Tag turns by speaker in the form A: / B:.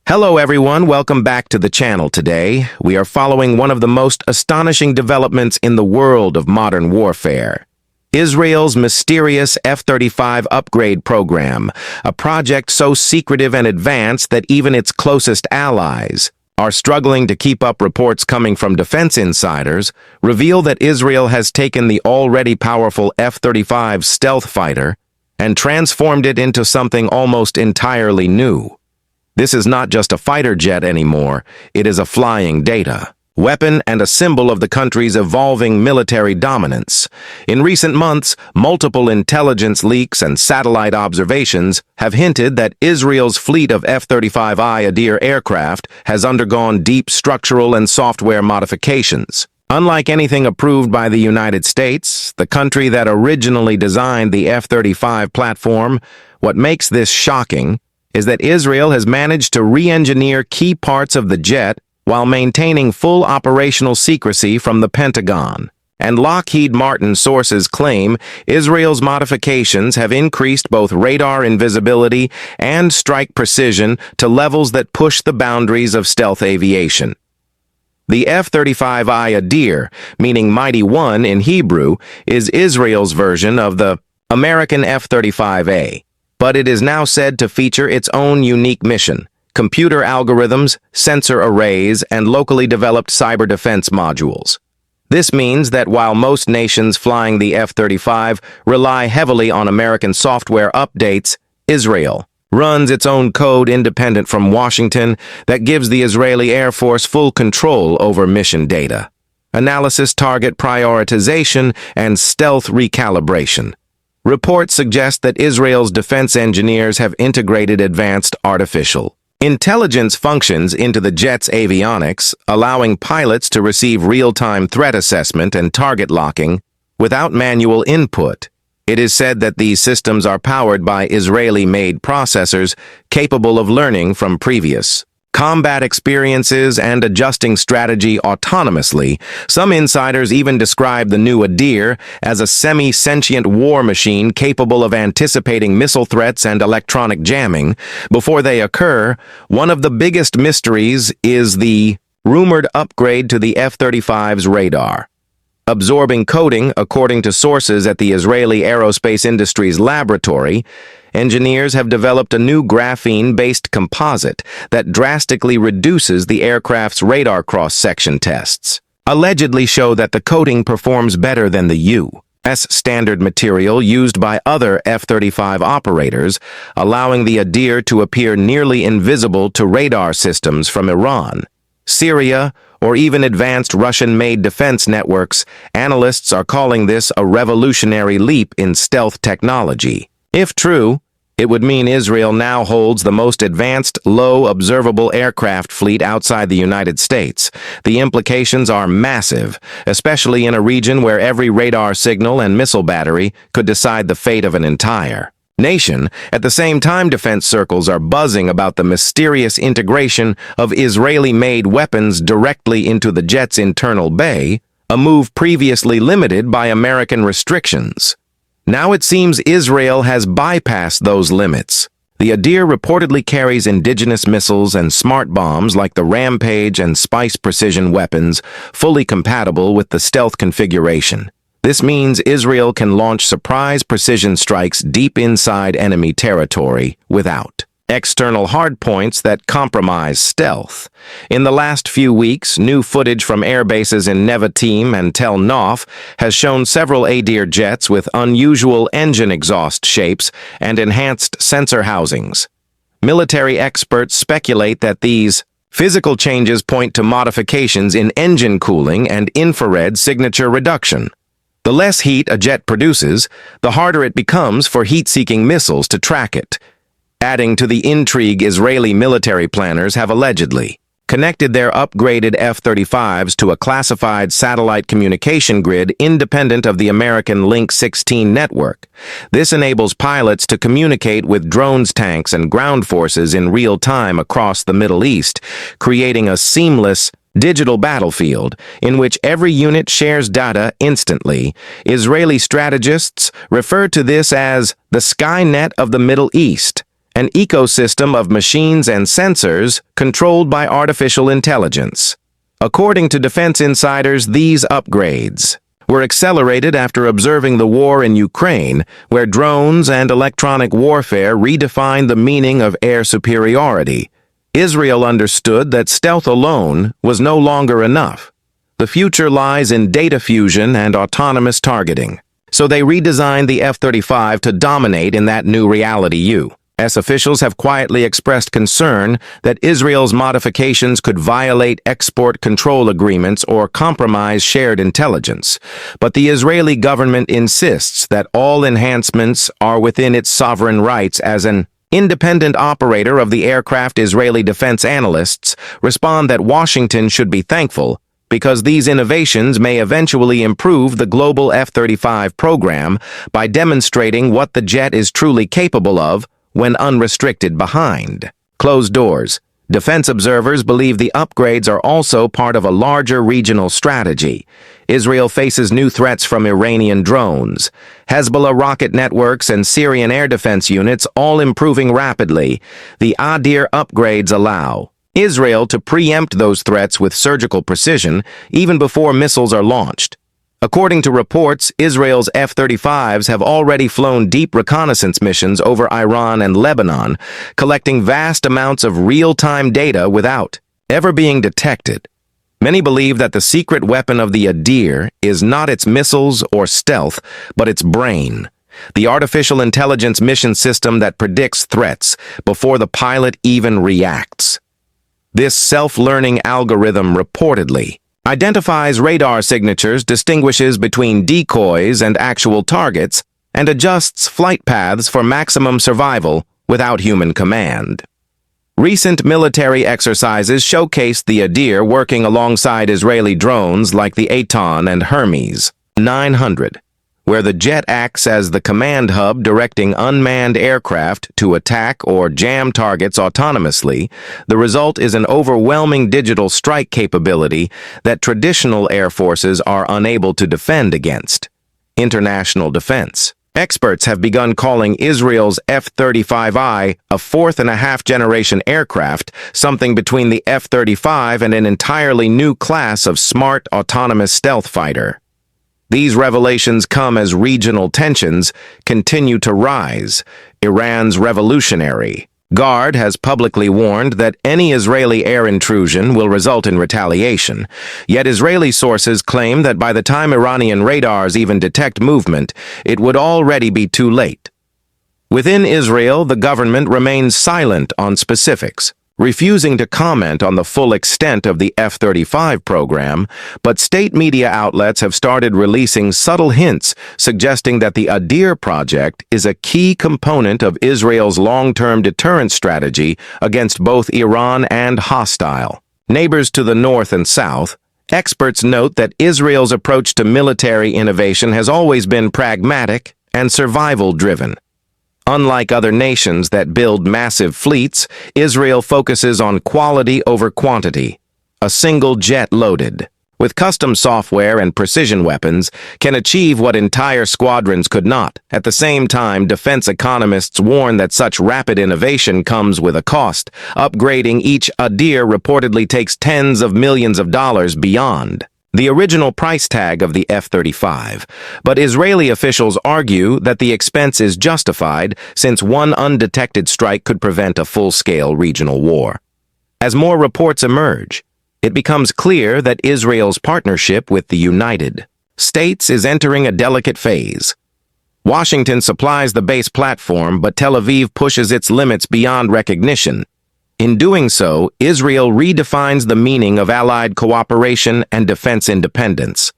A: Hello everyone, welcome back to the channel today. We are following one of the most astonishing developments in the world of modern warfare. Israel's mysterious F-35 upgrade program, a project so secretive and advanced that even its closest allies are struggling to keep up. Reports coming from defense insiders reveal that Israel has taken the already powerful F-35 stealth fighter and transformed it into something almost entirely new. This is not just a fighter jet anymore, it is a flying data weapon and a symbol of the country's evolving military dominance. In recent months, multiple intelligence leaks and satellite observations have hinted that Israel's fleet of F-35I Adir aircraft has undergone deep structural and software modifications. Unlike anything approved by the United States, the country that originally designed the F-35 platform, what makes this shocking is that Israel has managed to re-engineer key parts of the jet while maintaining full operational secrecy from the Pentagon. And Lockheed Martin sources claim Israel's modifications have increased both radar invisibility and strike precision to levels that push the boundaries of stealth aviation. The F-35I Adir, meaning Mighty One in Hebrew, is Israel's version of the American F-35A. But it is now said to feature its own unique mission: computer algorithms, sensor arrays, and locally developed cyber defense modules. This means that while most nations flying the F-35 rely heavily on American software updates, Israel runs its own code independent from Washington that gives the Israeli Air Force full control over mission data, analysis, target prioritization, and stealth recalibration. Reports suggest that Israel's defense engineers have integrated advanced artificial intelligence functions into the jet's avionics, allowing pilots to receive real-time threat assessment and target locking without manual input. It is said that these systems are powered by Israeli-made processors capable of learning from previous combat experiences and adjusting strategy autonomously. Some insiders even describe the new Adir as a semi-sentient war machine capable of anticipating missile threats and electronic jamming before they occur. One of the biggest mysteries is the rumored upgrade to the F-35's radar. Absorbing coding, according to sources at the Israeli Aerospace Industries Laboratory, engineers have developed a new graphene-based composite that drastically reduces the aircraft's radar cross-section tests, allegedly show that the coating performs better than the U.S. standard material used by other F-35 operators, allowing the Adir to appear nearly invisible to radar systems from Iran, Syria, or even advanced Russian-made defense networks. Analysts are calling this a revolutionary leap in stealth technology. If true, it would mean Israel now holds the most advanced, low-observable aircraft fleet outside the United States. The implications are massive, especially in a region where every radar signal and missile battery could decide the fate of an entire nation. At the same time, defense circles are buzzing about the mysterious integration of Israeli-made weapons directly into the jet's internal bay, a move previously limited by American restrictions. Now it seems Israel has bypassed those limits. The Adir reportedly carries indigenous missiles and smart bombs like the Rampage and Spice precision weapons, fully compatible with the stealth configuration. This means Israel can launch surprise precision strikes deep inside enemy territory without external hardpoints that compromise stealth. In the last few weeks, new footage from air bases in Nevatim and Tel Nof has shown several Adir jets with unusual engine exhaust shapes and enhanced sensor housings. Military experts speculate that these physical changes point to modifications in engine cooling and infrared signature reduction. The less heat a jet produces, the harder it becomes for heat-seeking missiles to track it. Adding to the intrigue, Israeli military planners have allegedly connected their upgraded F-35s to a classified satellite communication grid independent of the American Link 16 network. This enables pilots to communicate with drones, tanks, and ground forces in real time across the Middle East, creating a seamless digital battlefield in which every unit shares data instantly. Israeli strategists refer to this as the Skynet of the Middle East, an ecosystem of machines and sensors controlled by artificial intelligence. According to defense insiders, these upgrades were accelerated after observing the war in Ukraine, where drones and electronic warfare redefined the meaning of air superiority. Israel understood that stealth alone was no longer enough. The future lies in data fusion and autonomous targeting. So they redesigned the F-35 to dominate in that new reality. U.S. officials have quietly expressed concern that Israel's modifications could violate export control agreements or compromise shared intelligence. But the Israeli government insists that all enhancements are within its sovereign rights. As an independent operator of the aircraft, Israeli defense analysts respond that Washington should be thankful because these innovations may eventually improve the global F-35 program by demonstrating what the jet is truly capable of when unrestricted behind closed doors. Defense observers believe the upgrades are also part of a larger regional strategy. Israel faces new threats from Iranian drones, Hezbollah rocket networks, and Syrian air defense units, all improving rapidly. The Adir upgrades allow Israel to preempt those threats with surgical precision even before missiles are launched. According to reports, Israel's F-35s have already flown deep reconnaissance missions over Iran and Lebanon, collecting vast amounts of real-time data without ever being detected. Many believe that the secret weapon of the Adir is not its missiles or stealth, but its brain, the artificial intelligence mission system that predicts threats before the pilot even reacts. This self-learning algorithm reportedly identifies radar signatures, distinguishes between decoys and actual targets, and adjusts flight paths for maximum survival without human command. Recent military exercises showcased the Adir working alongside Israeli drones like the Aton and Hermes 900, where the jet acts as the command hub directing unmanned aircraft to attack or jam targets autonomously. The result is an overwhelming digital strike capability that traditional air forces are unable to defend against. International defense experts have begun calling Israel's F-35I a fourth-and-a-half-generation aircraft, something between the F-35 and an entirely new class of smart, autonomous stealth fighter. These revelations come as regional tensions continue to rise. Iran's Revolutionary Guard has publicly warned that any Israeli air intrusion will result in retaliation. Yet Israeli sources claim that by the time Iranian radars even detect movement, it would already be too late. Within Israel, the government remains silent on specifics, refusing to comment on the full extent of the F-35 program, but state media outlets have started releasing subtle hints suggesting that the Adir project is a key component of Israel's long-term deterrence strategy against both Iran and hostile neighbors to the north and south. Experts note that Israel's approach to military innovation has always been pragmatic and survival-driven. Unlike other nations that build massive fleets, Israel focuses on quality over quantity. A single jet loaded with custom software and precision weapons can achieve what entire squadrons could not. At the same time, defense economists warn that such rapid innovation comes with a cost. Upgrading each Adir reportedly takes tens of millions of dollars beyond the original price tag of the F-35, but Israeli officials argue that the expense is justified since one undetected strike could prevent a full-scale regional war. As more reports emerge, it becomes clear that Israel's partnership with the United States is entering a delicate phase. Washington supplies the base platform, but Tel Aviv pushes its limits beyond recognition. In doing so, Israel redefines the meaning of allied cooperation and defense independence.